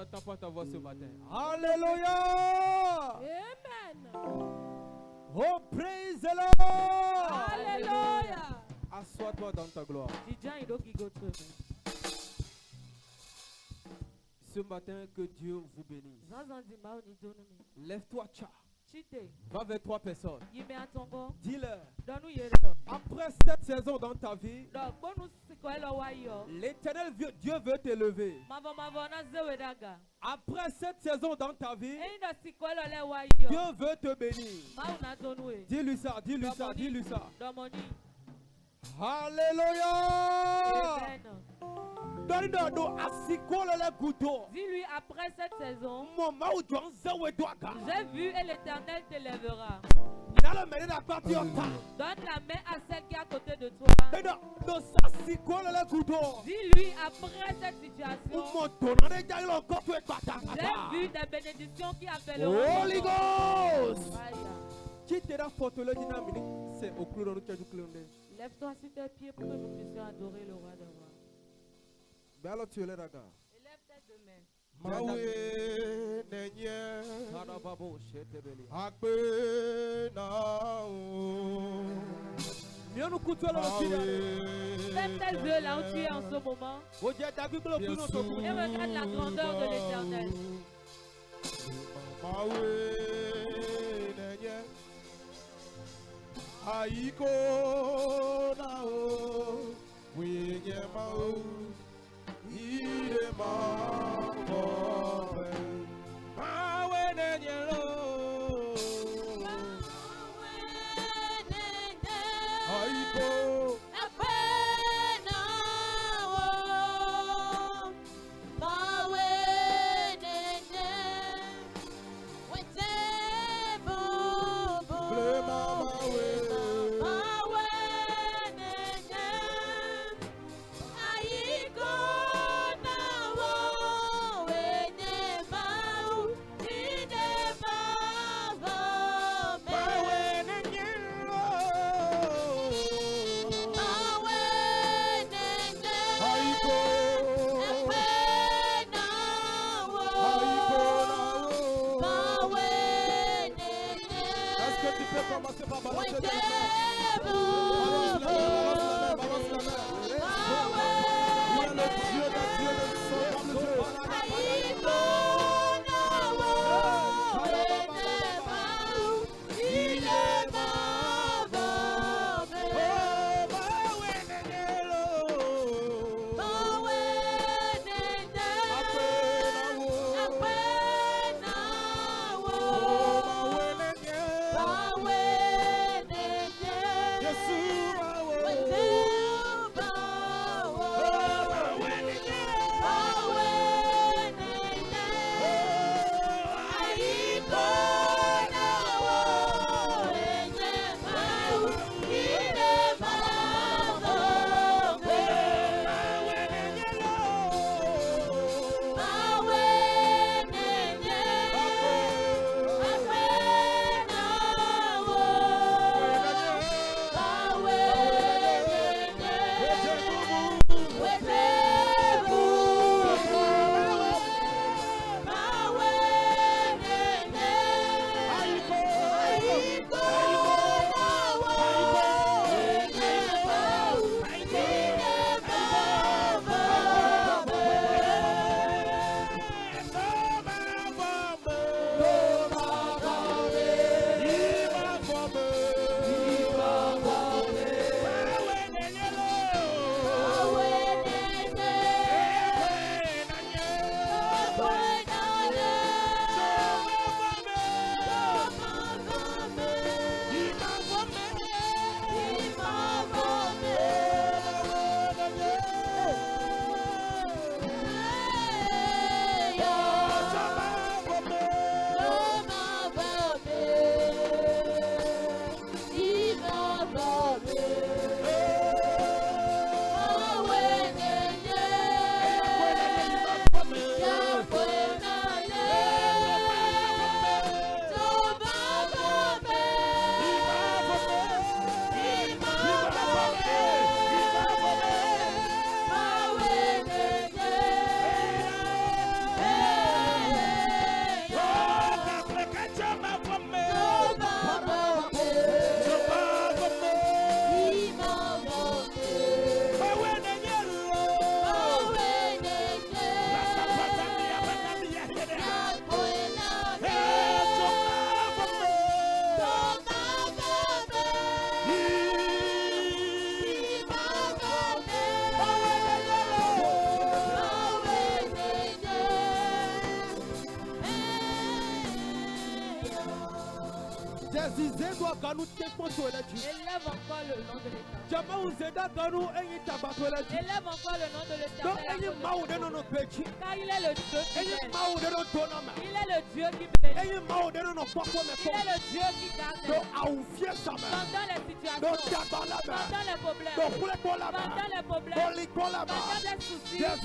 n'entend pas ta voix ce matin. Alléluia. Amen. Oh, praise the Lord. Hallelujah. Assois-toi dans ta gloire. Ce matin, que Dieu vous bénisse. Lève-toi, tcha. Va vers 3 personnes. Dis-leur. Après cette saison dans ta vie, l'Éternel Dieu veut t'élever. Après cette saison dans ta vie, Dieu veut te bénir. Dis-lui ça, dis-lui ça, dis-lui ça. Alléluia. Dis-lui après cette saison, j'ai vu et l'Éternel t'élèvera. Donne la main à celle qui est à côté de toi. Dis-lui après cette situation, j'ai vu des bénédictions qui appelleront. Holy Ghost. Lève-toi sur tes pieds pour que nous puissions adorer le roi des rois. Élève tes deux mains. Mawe nenye akpe na o. Ferme tes yeux là où tu es en ce moment et regarde la grandeur de l'Éternel. Mawe nenye aiko na o. Wenye mao ire mao mawe nenye lo aiko Power, Élève encore le nom de l'État. Élève encore le nom de l'Éternel. Car il est le Dieu qui bénit. Il est le Dieu qui bénit. Il est le Dieu qui garde. Pendant les situations, pendant les problèmes, pendant les problèmes, pendant les soucis, élève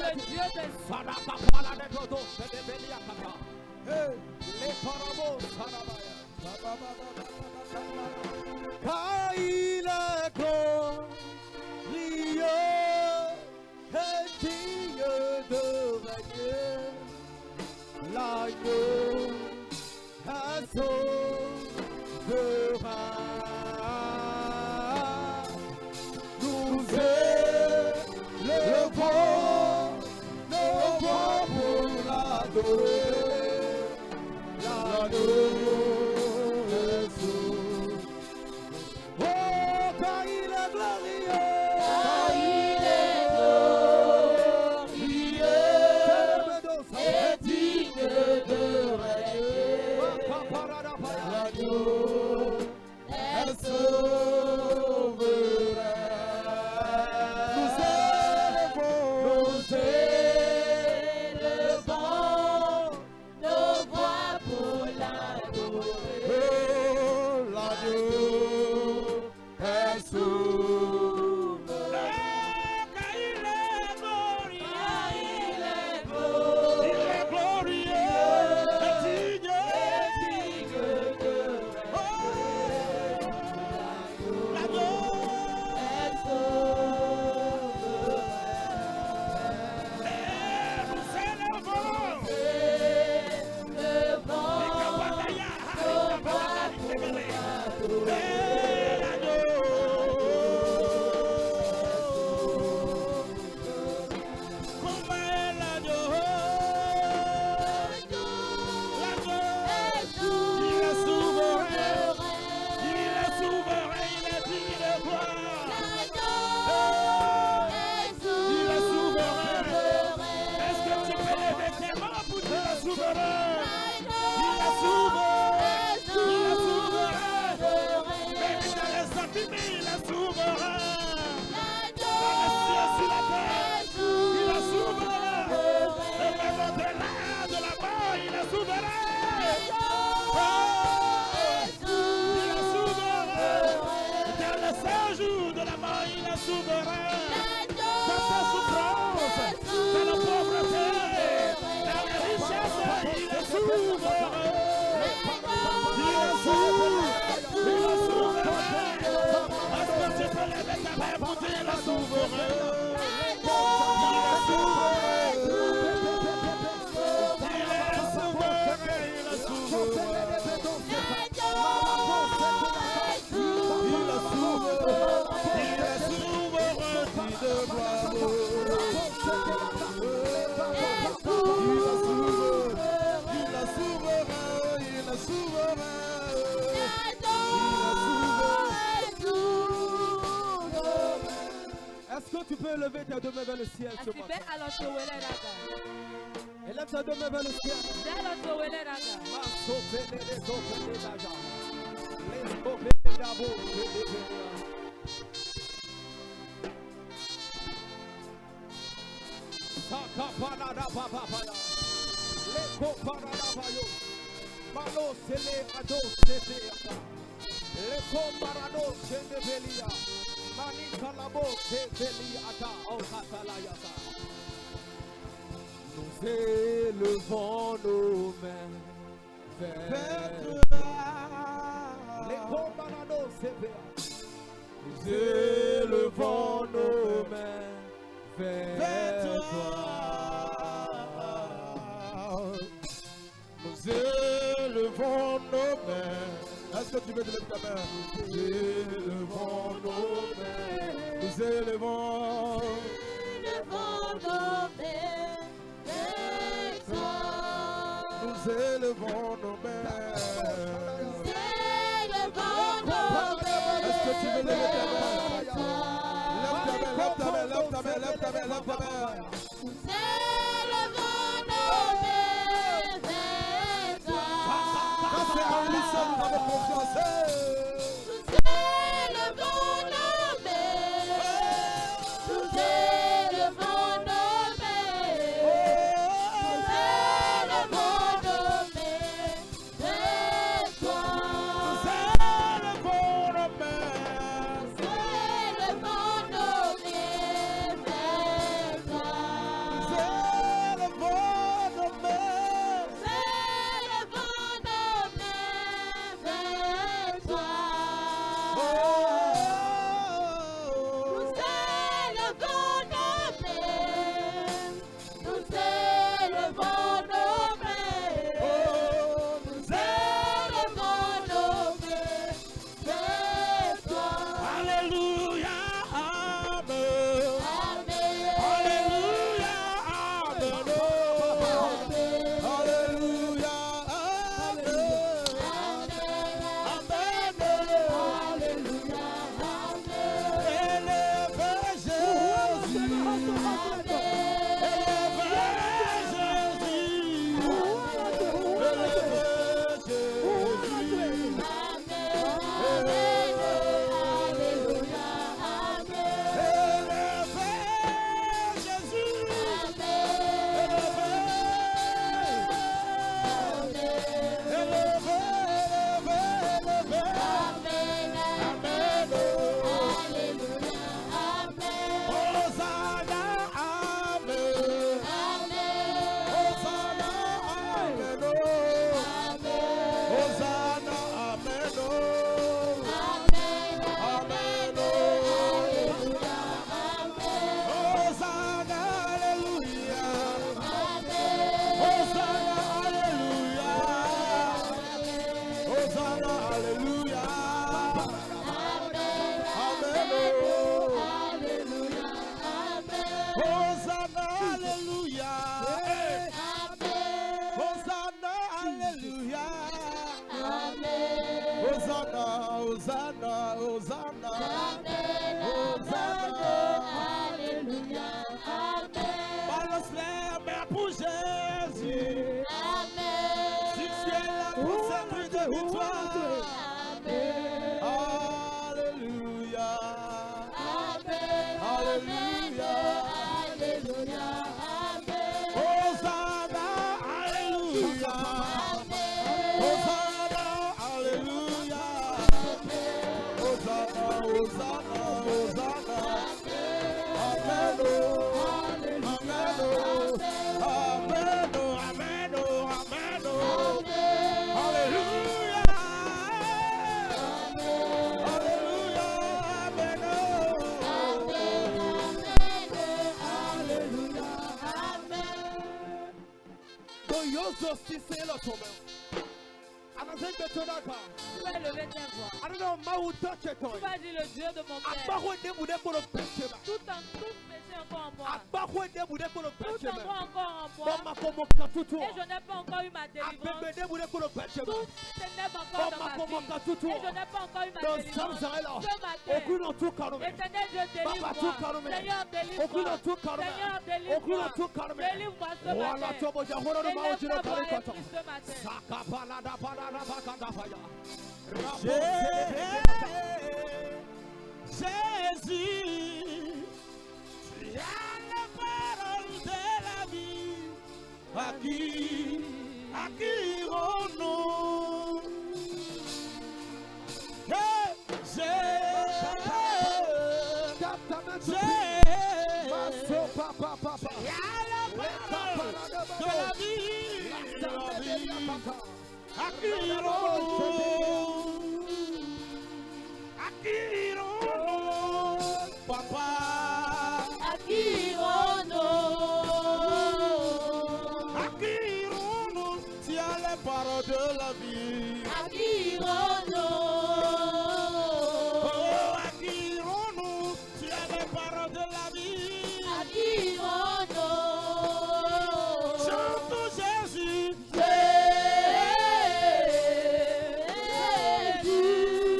le Dieu de car il est glorieux et digne de régner. L'agneau est souverain. Nous élevons nos voix pour l'adorer. L'agneau est souverain. Oh, car il est glorieux. Car il est glorieux et digne de régner. L'agneau est souverain. Nous élevons nos voix pour l'adorer. Oh, l'agneau est souverain. Car il est glorieux. Il est glorieux et digne de régner. Oh, l'agneau est souverain. Et nous élevons nos voix pour l'adorer. Est-ce que tu peux lever tes deux mains vers le ciel ce matin? Élève tes deux mains vers le ciel. Nous élevons nos mains vers toi. Nous élevons nos mains vers toi. Nous élevons nos mains. Est-ce que tu veux te lever ta main? Nous élevons nos mains. Nous élevons nos mains vers toi. Nous élevons nos mains. Est-ce que tu veux lever ta main? Lève ta main, lève ta main, lève ta main, lève ta main, lève ta main. Nous élevons nos mains vers toi. Hosanna, Alléluia. Hosanna, Alléluia. Hosanna, Hosanna, Hosanna. Amen, oh, amen, oh, amen, oh, amen, oh, amen, oh. Alléluia. Alléluia, amen, oh. Donc, Yozo, si c'est le tombeur. Tu vas lever ta voix. I don't know, Maou touch it Tu on. vas dire le Dieu de mon père. Tout en tout péché encore en moi. Tout en moi encore en moi. Et je n'ai pas encore eu ma délivrance. Tout s'élève encore dans ma vie. Et je n'ai pas encore eu ma délivrance. Ce matin, Éternel, je délivre-moi. Seigneur, délivre-moi. Seigneur, délivre-moi. Délivre-moi ce matin. Délivre-moi ce matin. Jésus, tu as la parole de la vie. À qui irons-nous? Papa, à qui irons-nous? Tu as les paroles de la vie. À qui irons-nous? Oh, à qui irons-nous? Tu as les paroles de la vie. À qui irons-nous? Chante Jésus.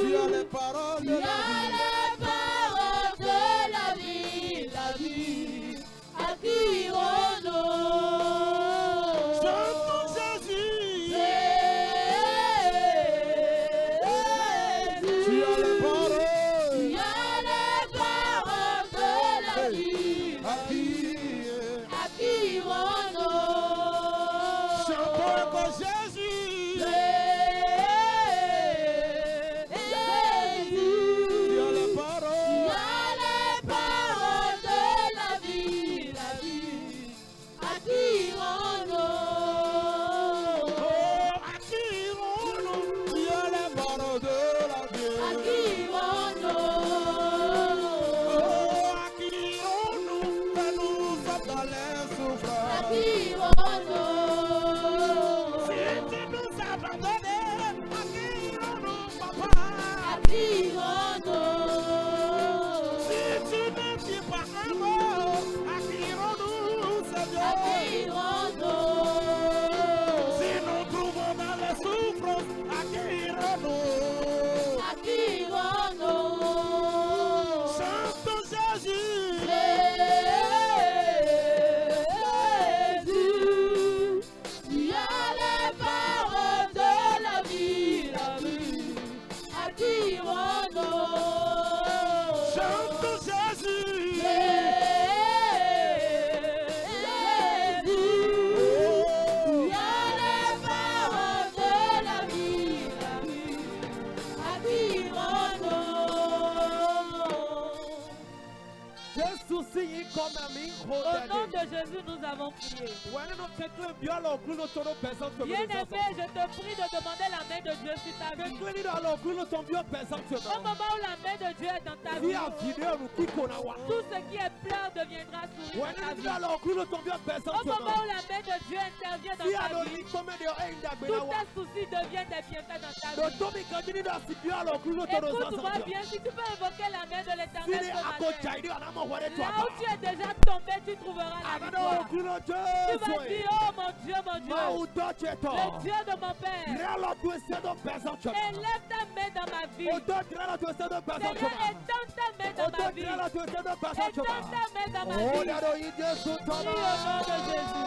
Tu as les paroles de la vie. Au nom de Jésus, nous avons prié. Bien-aimé, je te prie de demander la main de Dieu sur ta vie. Au moment où la main de Dieu est dans ta vie, tout ce qui est pleurs deviendra sourire dans ta vie. Au moment où la main de Dieu intervient dans ta vie, tous tes soucis deviennent des bienfaits dans ta vie. Écoute-moi bien, si tu peux invoquer la main de l'Éternel ce matin, là où tu es déjà tombé, tu trouveras la victoire. Tu vas dire, oh mon Dieu, le Dieu de mon Père, élève ta main dans ma vie. Seigneur, étends ta main dans ma vie. Étends ta main dans ma vie. Prie au nom de Jésus.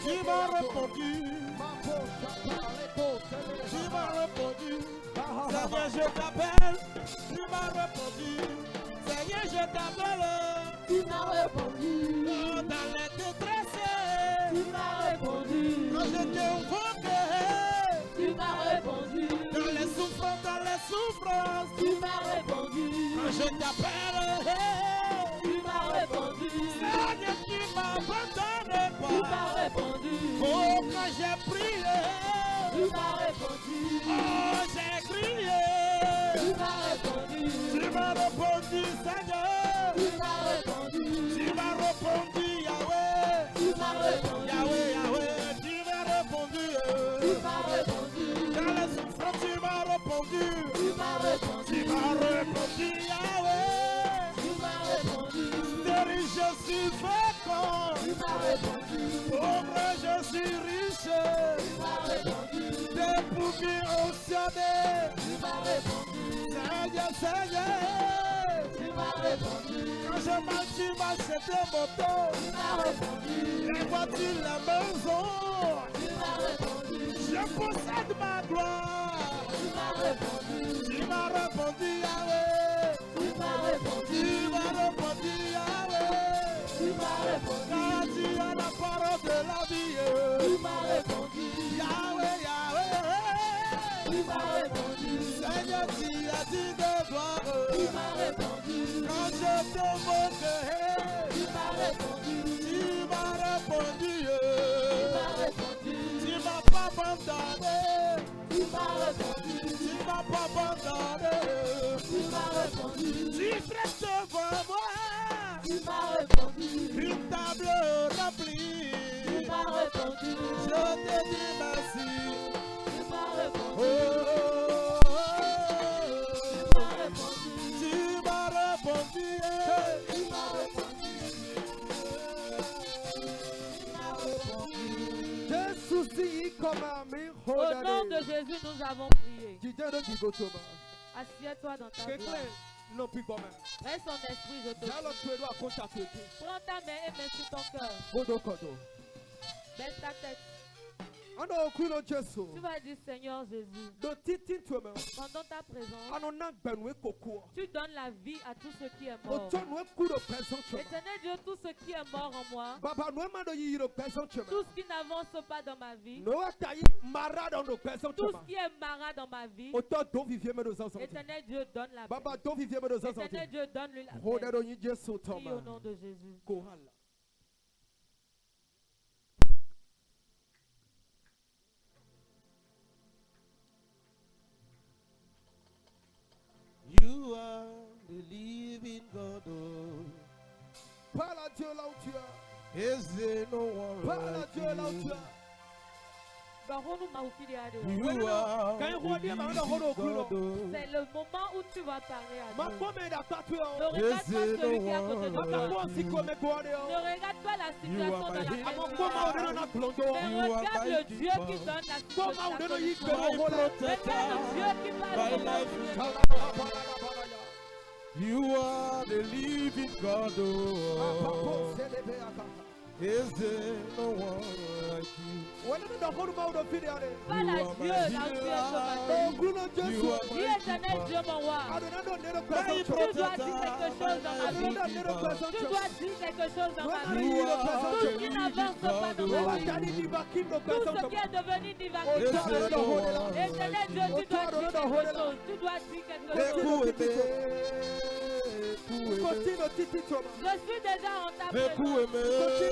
Tu m'as répondu. Tu m'as répondu. Seigneur, je t'appelle, tu m'as répondu. Seigneur, je t'appelle, tu m'as répondu. Dans les détresses, tu m'as répondu. Quand je t'ai invoqué, tu m'as répondu. Dans les souffrances, tu m'as répondu. Quand je t'appelle, tu m'as répondu. Seigneur, tu m'abandonnes pas. Tu m'as répondu. Oh, quand j'ai prié, tu m'as répondu. Oh, j'ai crié, tu m'as répondu. Tu m'as répondu, Seigneur. Tu m'as répondu. Tu m'as répondu, Yahweh. Tu m'as répondu. Yahweh, Yahweh, tu m'as répondu. Tu m'as répondu. Dans les souffrances, tu m'as répondu. Tu m'as répondu. Tu m'as répondu, Yahweh. Tu m'as répondu. Stérile, je suis fécond. Tu m'as répondu. Pauvre, je suis riche. Tu m'as répondu. Dépouillé, onctionné. Tu m'as répondu. Seigneur, Seigneur. Tu m'as répondu. Quand je marche, tu m'as acheté moto. Tu m'as répondu. Les voitures, la maison. Tu m'as répondu. Je possède ma gloire. Tu m'as répondu. Tu m'as répondu, Yahweh. Tu m'as répondu. Tu m'as répondu, Yahweh. Tu m'as répondu. Car tu as la parole de la vie. Tu m'as répondu. Yahweh, Yahweh. Tu m'as répondu. Seigneur, tu as dit de gloire. Tu m'as répondu. Quand je te moque, Tu m'as répondu. tu m'as répondu. Tu m'as répondu. Tu m'as pas abandonné. Tu m'as répondu. Tu m'as pas abandonné. Tu m'as répondu. Tu prestes devant moi. Tu m'as répondu. Une table remplie. Tu m'as répondu. Je te dis merci. Tu m'as répondu. Oh, Tu m'as répondu. tu m'as répondu. Tu m'as répondu. Tu m'as répondu. Au nom de Jésus, nous avons prié. Assieds-toi dans ta gloire. Laisse son esprit, je te prie. Prends ta main et mets sur ton cœur. Baisse ta tête. Tu vas dire, Seigneur Jésus, pendant ta présence, tu donnes la vie à tout ce qui est mort. Éternel Dieu, tout ce qui est mort en moi, tout ce qui n'avance pas dans ma vie, tout ce qui est marat dans ma vie, éternel Dieu, donne la paix. Éternel Dieu, donne-lui la paix. Prie au nom de Jésus. You are the living God. Parle à Dieu là où tu es. Is there no one Parle à like Dieu là où tu you? es. You are the living God. C'est le moment où tu vas parler à Dieu. Ne Ne regarde pas celui qui est à côté de toi. regarde Ne regarde pas la situation dans laquelle tu es. Mais regarde le Dieu qui donne la situation. Regarde le Dieu qui parle de la vie. You are the living God. Is there no one like you? Parle à Dieu là où tu es ce matin. You are Dis éternel Dieu mon roi. Tu dois dire quelque chose dans ma vie. Tu dois dire quelque chose dans ma vie. Tout ce qui n'avance pas dans ma vie. Tout ce qui est devenu divagué. Éternel Dieu, tu dois dire quelque chose. Tu dois dire quelque chose. Je suis déjà en ta présence. Je suis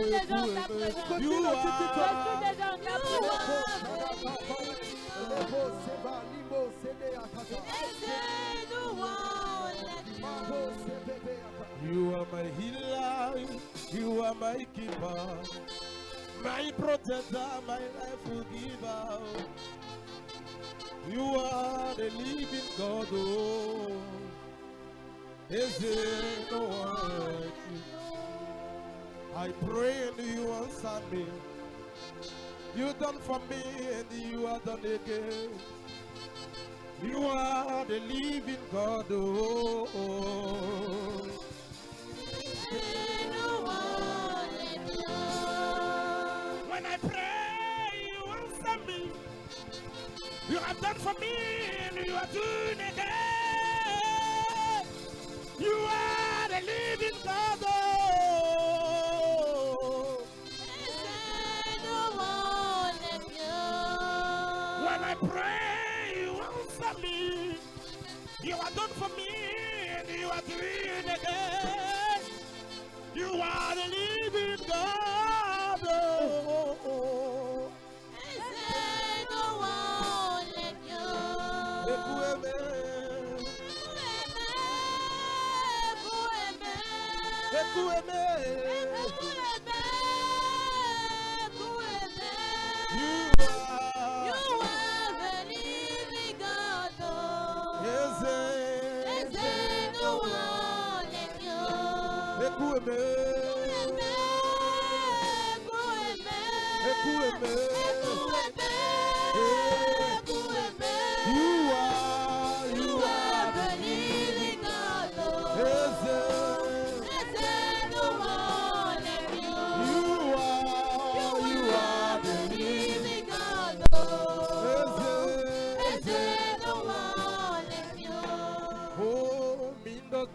déjà en ta présence. Je suis déjà en ta présence. You are my healer, you are my keeper, my protector, my life will give out. You are the living God, oh. Is there no one like you? I pray and you answer me. You done for me and you are done again. You are the living God, oh. When I pray, you answer me. You have done for me and you are doing again. You are the living God. When I pray, you answer me. You are done for me and you are doing again. You are the living God.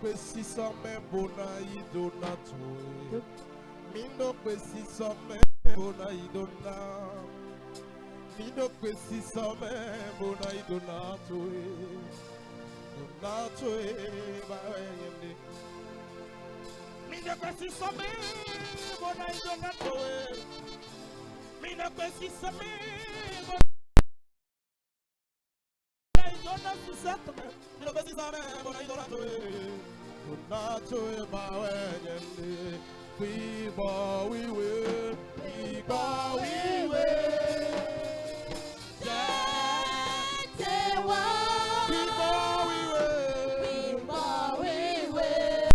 Precisa me bona idona tu. Mindo precisa me bona idona. Mindo precisa me bona idona tu. Dona tu ba yende. Mindo precisa me bona idona tu. Mindo precisa me bona idona tu. Mindo precisa me bona idona tu. We bow, we will, we bow, we